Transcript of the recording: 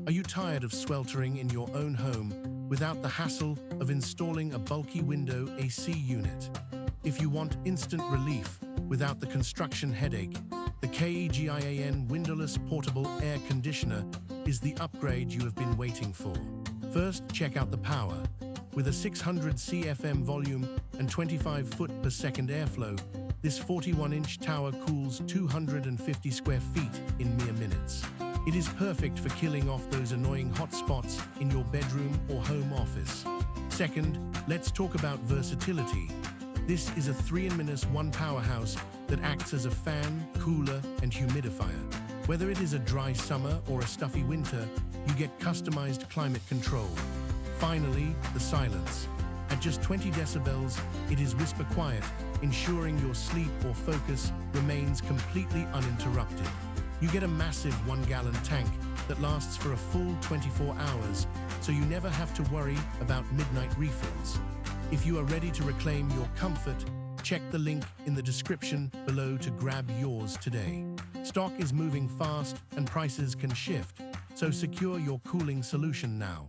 Are you tired of sweltering in your own home without the hassle of installing a bulky window AC unit? If you want instant relief without the construction headache, the KEGIAN Windowless Portable Air Conditioner is the upgrade you have been waiting for. First, check out the power. With a 600 CFM volume and 25 foot per second airflow, this 41-inch tower cools 250 square feet in mere minutes. It is perfect for killing off those annoying hot spots in your bedroom or home office. Second, let's talk about versatility. This is a 3-in-1 powerhouse that acts as a fan, cooler, and humidifier. Whether it is a dry summer or a stuffy winter, you get customized climate control. Finally, the silence. At just 20 decibels, it is whisper quiet, ensuring your sleep or focus remains completely uninterrupted. You get a massive 1-gallon tank that lasts for a full 24 hours, so you never have to worry about midnight refills. If you are ready to reclaim your comfort, check the link in the description below to grab yours today. Stock is moving fast and prices can shift, so secure your cooling solution now.